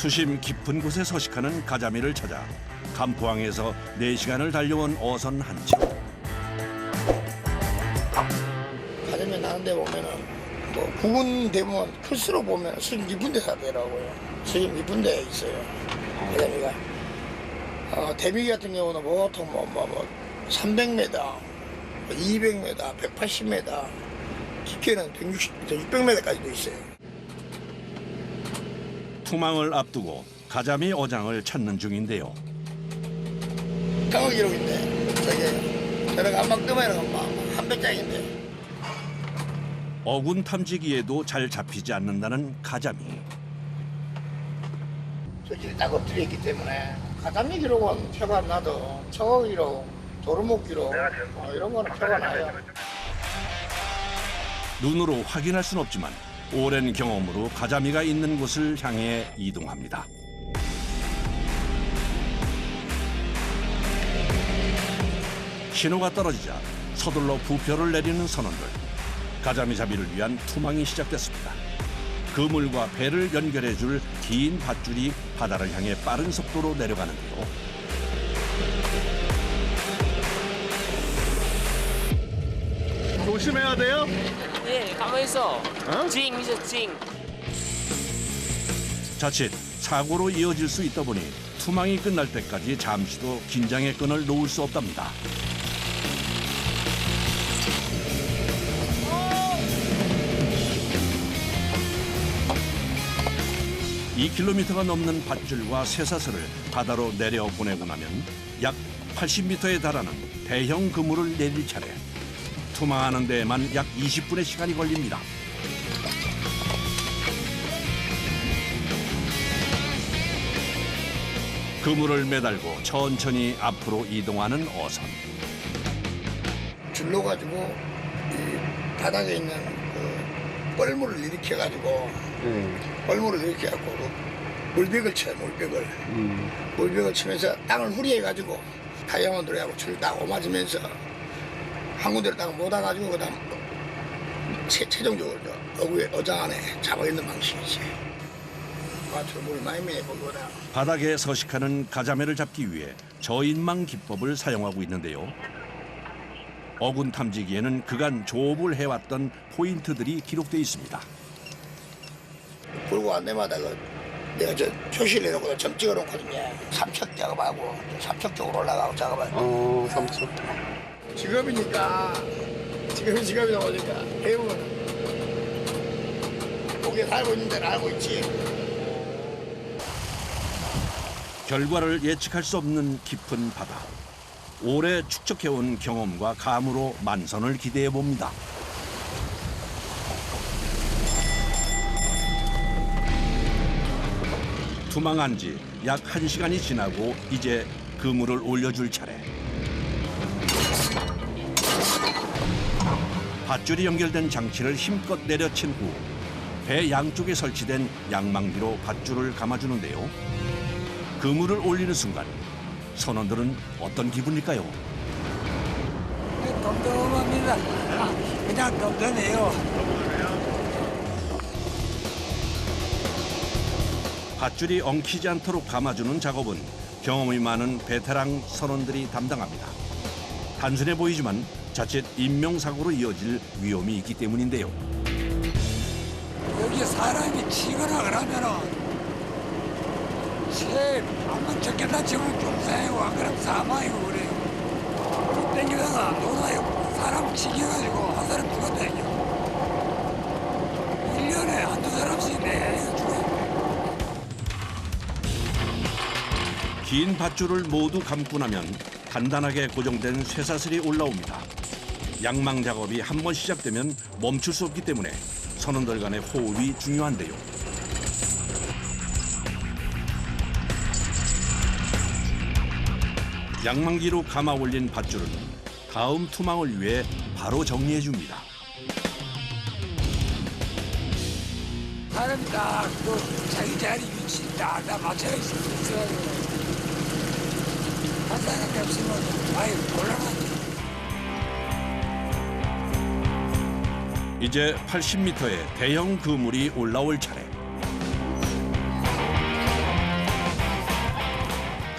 수심 깊은 곳에 서식하는 가자미를 찾아 간포항에서 4시간을 달려온 어선 한 척. 가자미 나는 데 보면은 뭐 부근 대부분 클수록 보면 수심 깊은 데 살더라고요. 수심 깊은 데 있어요. 가자미가. 대미 같은 경우는 보통 300m, 200m, 180m, 깊게는 160m, 600m까지도 있어요. 투망을 앞두고 가자미 어장을 찾는 중인데요. 강어 기록인데 저게 한방 뜨면 한 배짱인데. 어군 탐지기에도 잘 잡히지 않는다는 가자미. 저기 딱 엎드려 있기 때문에 가자미 기록은 표가 안 나도 청어 기록, 도루묵 기록 이런 거는 표가 나요. 눈으로 확인할 순 없지만 오랜 경험으로 가자미가 있는 곳을 향해 이동합니다. 신호가 떨어지자 서둘러 부표를 내리는 선원들. 가자미 잡이를 위한 투망이 시작됐습니다. 그물과 배를 연결해줄 긴 밧줄이 바다를 향해 빠른 속도로 내려가는데요. 조심해야 돼요. 네, 가만히 있어. 어? 찡 있어, 찡. 자칫 사고로 이어질 수 있다 보니 투망이 끝날 때까지 잠시도 긴장의 끈을 놓을 수 없답니다. (2km가) 넘는 밧줄과 쇠사슬을 바다로 내려보내고 나면 약 80m에 달하는 대형 그물을 내릴 차례. 투망하는 데에만 약 20분의 시간이 걸립니다. 그물을 매달고 천천히 앞으로 이동하는 어선. 줄로 가지고 이 바닥에 있는 그 뻘물을 일으켜 가지고 뻘물을 일으켜 갖고 물벽을 쳐요. 물벽을 치면서 땅을 후리해 가지고 다이아몬드하고 줄을 딱 오맞으면서 한 군데를 딱 모아 가지고 그다음 최종적으로 어장 안에 잡아 있는 방식이지. 물이 많이 매네 거기보다. 바닥에 서식하는 가자미를 잡기 위해 저인망 기법을 사용하고 있는데요. 어군 탐지기에는 그간 조업을 해왔던 포인트들이 기록돼 있습니다. 굴고 간 데마다 내가 저 표시를 해놓고 점 찍어놓거든요. 삼척 작업하고 삼척 쪽으로 올라가고 작업하고. 삼촌. 직업이니까 직업이다 보니까 배우는 거기에 살고 있는 데는 알고 있지. 결과를 예측할 수 없는 깊은 바다. 오래 축적해온 경험과 감으로 만선을 기대해 봅니다. 투망한 지 약 1시간이 지나고 이제 그물을 올려줄 차례. 밧줄이 연결된 장치를 힘껏 내려친 후 배 양쪽에 설치된 양망기로 밧줄을 감아주는데요. 그물을 올리는 순간 선원들은 어떤 기분일까요? 덤덤합니다. 그냥 덤덤해요. 밧줄이 엉키지 않도록 감아주는 작업은 경험이 많은 베테랑 선원들이 담당합니다. 단순해 보이지만 자칫 인명사고로 이어질 위험이 있기 때문인데요. 여기 사람이 치거나 그러면은 제일 한번 적겠다 치면 경사이고 안 그러면 사망이고 그래요. 땡기다가 노나요 사람 치겨가지고 한 사람 죽었다니요. 1년에 한두 사람씩 내야 죽어요. 긴 밧줄을 모두 감고 나면 단단하게 고정된 쇠사슬이 올라옵니다. 양망 작업이 한 번 시작되면 멈출 수 없기 때문에 선원들 간의 호흡이 중요한데요. 양망기로 감아 올린 밧줄은 다음 투망을 위해 바로 정리해 줍니다. 사람이 딱그 자기 자리 위치 딱 맞춰 있어요. 한 사람이 없으면 아예 곤란하죠. 이제 80m의 대형 그물이 올라올 차례.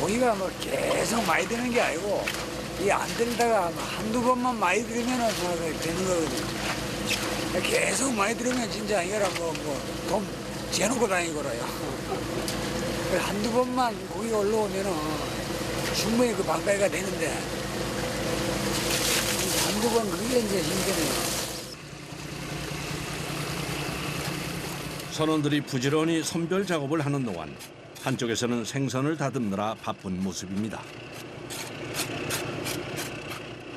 고기가 뭐 계속 많이 드는 게 아니고 이 안 들다가 한두 번만 많이 들으면은 되는 거거든요. 계속 많이 들으면 진짜 이거라 돈 재놓고 다니거라요. 한두 번만 고기가 올라오면은 충분히 그 방가이가 되는데 한두 번 그게 이제 힘드네요. 선원들이 부지런히 선별 작업을 하는 동안 한쪽에서는 생선을 다듬느라 바쁜 모습입니다.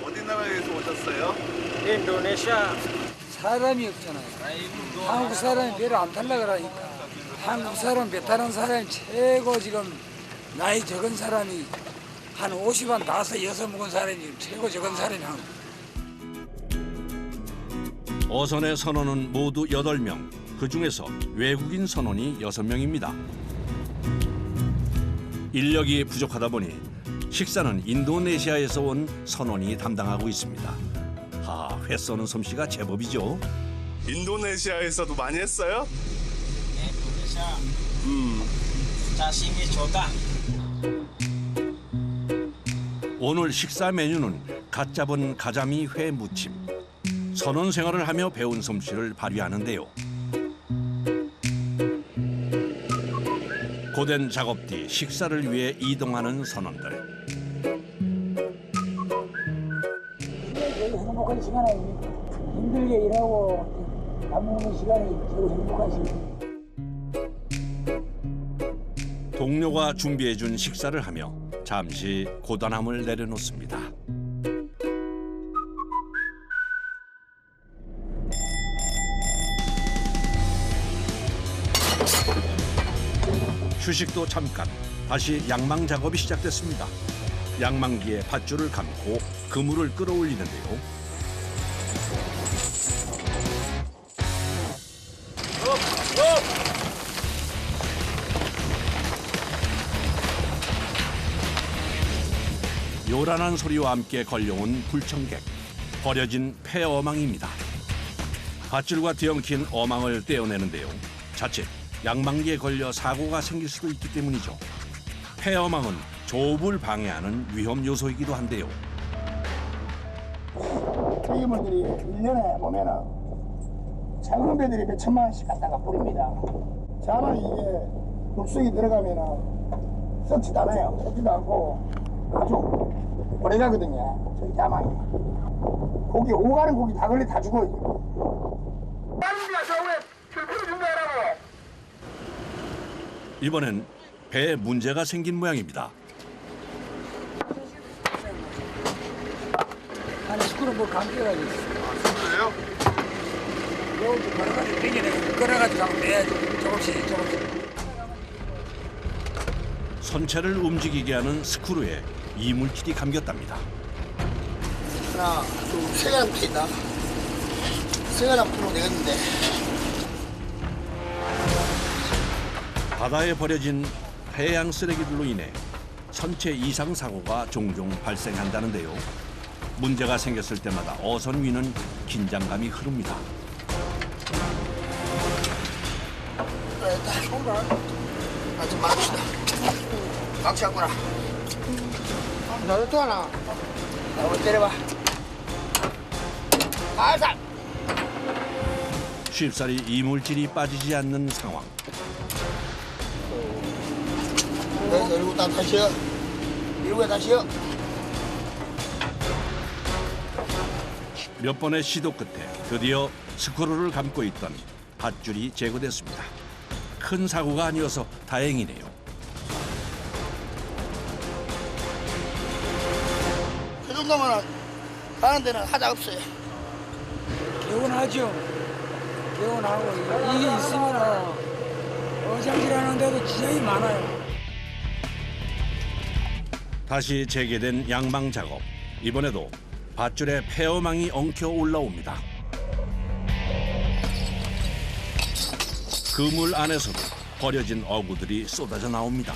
어디 나라에서 오셨어요? 인도네시아. 사람이 없잖아요. 한국 사람이 배를 안 탈라 그러니까. 한국 사람 배 타는 사람이 최고 지금 나이 적은 사람이 한 50, 한 5, 6 먹은 사람이 최고 적은 사람이 한. 어선의 선원은 모두 8명. 그중에서 외국인 선원이 6명입니다. 인력이 부족하다 보니 식사는 인도네시아에서 온 선원이 담당하고 있습니다. 회 써는 솜씨가 제법이죠. 인도네시아에서도 많이 했어요? 인도네시아. 자신이 좋다. 오늘 식사 메뉴는 갓 잡은 가자미 회 무침. 선원 생활을 하며 배운 솜씨를 발휘하는데요. 고된 작업 뒤 식사를 위해 이동하는 선원들. 행복한 시간 아닙니까? 힘들게 일하고 밥 먹는 시간이 제일 행복한 시간. 동료가 준비해준 식사를 하며 잠시 고단함을 내려놓습니다. 휴식도 잠깐, 다시 양망 작업이 시작됐습니다. 양망기에 밧줄을 감고 그물을 끌어올리는데요. 요란한 소리와 함께 걸려온 불청객, 버려진 폐어망입니다. 밧줄과 뒤엉킨 어망을 떼어내는데요. 자칫 양망기에 걸려 사고가 생길 수도 있기 때문이죠. 폐어망은 조업을 방해하는 위험 요소이기도 한데요. 저희분들이 1년에 보면은 작은 배들이 몇 천만 원씩 갖다가 뿌립니다. 자만 이게 물속에 들어가면은 썩지도 않아요. 썩지도 않고 아주 오래 가거든요. 저희 자만이. 고기 오고 가는 고기 다 걸려 다 죽어요. 이번엔 배에 문제가 생긴 모양입니다. 안에 스크루 뭐 감겨가지고 있어. 그래요? 여기 걸어가지고 땡겨내고 끌어가지고 한번 내야지. 조금씩 조금씩. 선체를 움직이게 하는 스크루에 이물질이 감겼답니다. 하나, 둘, 세 가닥 붙어있다. 세 가닥 풀면 되겠는데. 바다에 버려진 해양 쓰레기들로 인해 선체 이상 사고가 종종 발생한다는데요. 문제가 생겼을 때마다 어선 위는 긴장감이 흐릅니다. 좀 막읍시다. 막지 않구나. 나도 또 하나. 나도 때려봐. 살살. 쉽사리 이물질이 빠지지 않는 상황. 여기서 이러고 딱 다시요. 이러고 다시요. 몇 번의 시도 끝에 드디어 스크루를 감고 있던 밧줄이 제거됐습니다. 큰 사고가 아니어서 다행이네요. 그 정도면 가는 데는 하자 없어요. 개운하죠. 개운하고 이게 있으면 어장질하는 데도 지장이 많아요. 다시 재개된 양망 작업. 이번에도 밧줄에 폐어망이 엉켜 올라옵니다. 그물 안에서도 버려진 어구들이 쏟아져 나옵니다.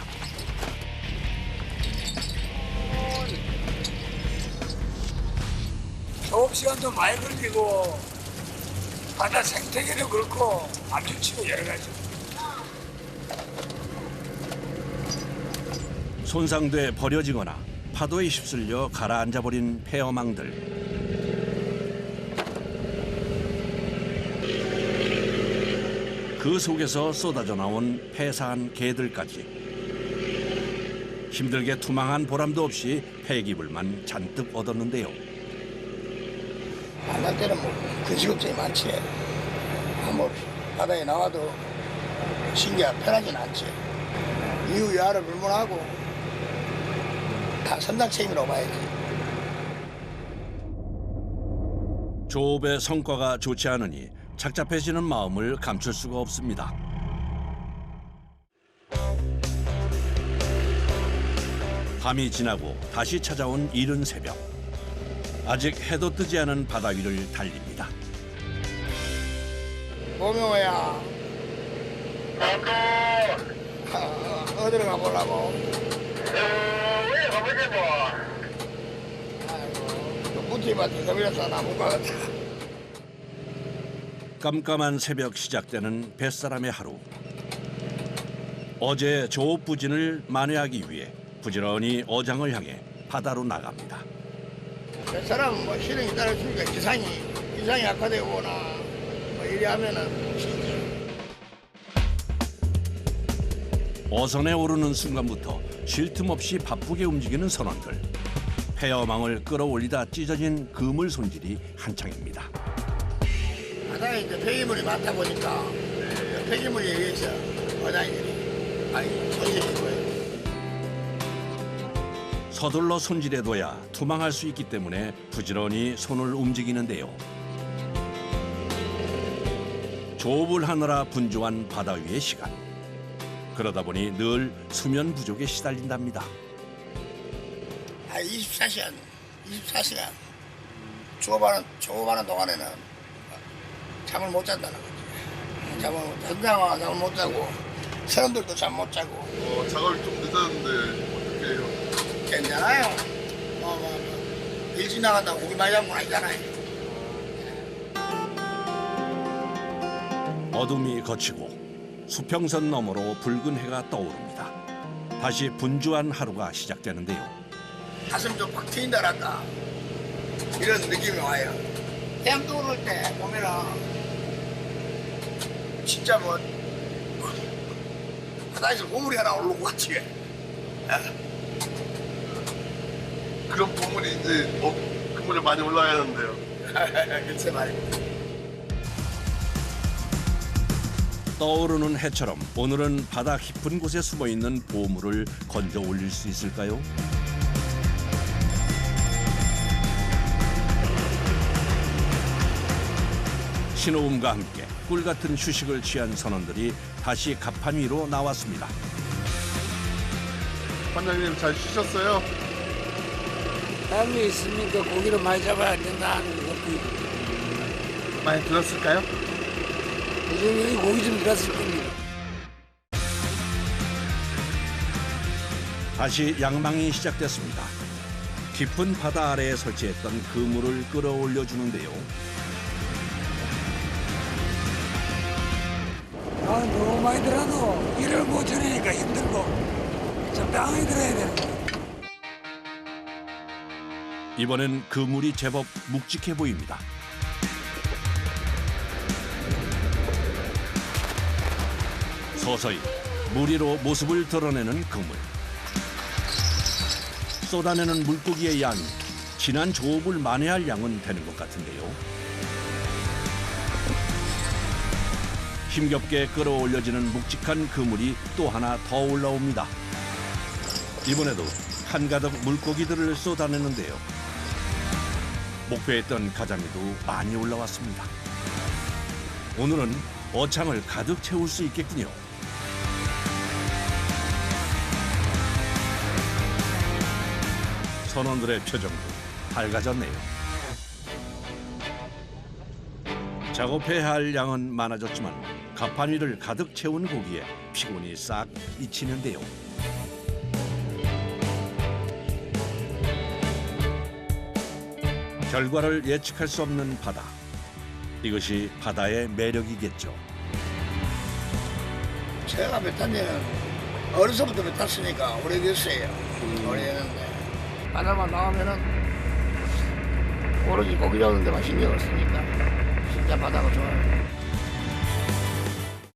조업 시간도 많이 걸리고 바다 생태계도 그렇고 안 좋지고 여러 가지. 손상돼 버려지거나 파도에 휩쓸려 가라앉아버린 폐어망들. 그 속에서 쏟아져 나온 폐사한 개들까지. 힘들게 투망한 보람도 없이 폐기물만 잔뜩 얻었는데요. 만날 때는 뭐 근시 걱정이 많지. 뭐 바다에 나와도 신기하고 편하진 않지. 이후 야를 불문하고 다 선장 책임이라고 봐야지. 조업의 성과가 좋지 않으니 착잡해지는 마음을 감출 수가 없습니다. 밤이 지나고 다시 찾아온 이른 새벽. 아직 해도 뜨지 않은 바다 위를 달립니다. 보명호야. 어디로 가보려고? 왜 가보자고? 아이고, 무티밭에 서밀어서 나 못 가겠다. 깜깜한 새벽 시작되는 뱃사람의 하루. 어제 조업 부진을 만회하기 위해 부지런히 어장을 향해 바다로 나갑니다. 그 사람은 뭐 실력이 따라주니까 기상이 악화되고 오나 뭐 이리 하면은 쉬지. 어선에 오르는 순간부터 쉴 틈 없이 바쁘게 움직이는 선원들. 폐어망을 끌어올리다 찢어진 그물 손질이 한창입니다. 바다에 이제 폐기물이 많다 보니까 그 폐기물에 의해서 어장이 많이 손실이 거예요. 서둘러 손질해둬야 투망할 수 있기 때문에 부지런히 손을 움직이는데요. 조업을 하느라 분주한 바다 위의 시간. 그러다 보니 늘 수면 부족에 시달린답니다. 24시간 조업하는 동안에는 잠을 못 잔다는 거지. 선장은 잠을 못 자고 사람들도 잠 못 자고. 작업이 좀 늦었는데 어떻게 해요? 괜찮아요. 일찍 나간다고 고기 많이 잡은 건 아니잖아요. 어둠이 거치고 수평선 너머로 붉은 해가 떠오릅니다. 다시 분주한 하루가 시작되는데요. 가슴 좀 팍 트인다랄까 이런 느낌이 와요. 태양 떠오를 때 보면은 진짜 뭐 바다에서 보물이 하나 올라온 것 같지. 그런 보물이 이제 그물에 많이 올라야 하는데요. 글쎄 말이야. 떠오르는 해처럼 오늘은 바다 깊은 곳에 숨어있는 보물을 건져 올릴 수 있을까요? 신호음과 함께 꿀같은 휴식을 취한 선원들이 다시 갑판 위로 나왔습니다. 관장님 잘 쉬셨어요? 땅이 있으니까 고기를 많이 잡아야 된다는 것도 많이 들었을까요? 이제 고기 좀 들었을 겁니다. 다시 양망이 시작됐습니다. 깊은 바다 아래에 설치했던 그물을 끌어올려 주는데요. 너무 많이 들어도 일을 못 주니까 힘들고 적당히 들어야 되는 거예요. 이번엔 그물이 제법 묵직해 보입니다. 서서히 물 위로 모습을 드러내는 그물. 쏟아내는 물고기의 양이 지난 조업을 만회할 양은 되는 것 같은데요. 힘겹게 끌어올려지는 묵직한 그물이 또 하나 더 올라옵니다. 이번에도 한가득 물고기들을 쏟아내는데요. 목표했던 가자미도 많이 올라왔습니다. 오늘은 어창을 가득 채울 수 있겠군요. 선원들의 표정도 밝아졌네요. 작업해야 할 양은 많아졌지만 갑판 위를 가득 채운 고기에 피곤이 싹 잊히는데요. 결과를 예측할 수 없는 바다. 이것이 바다의 매력이겠죠. 제가 몇 탄지는 어려서부터 탔으니까 오래됐어요. 오래됐는데 바다만 나오면은 오로지 고기 잡는 데만 신경을 쓰니까 진짜 바다가 좋아요.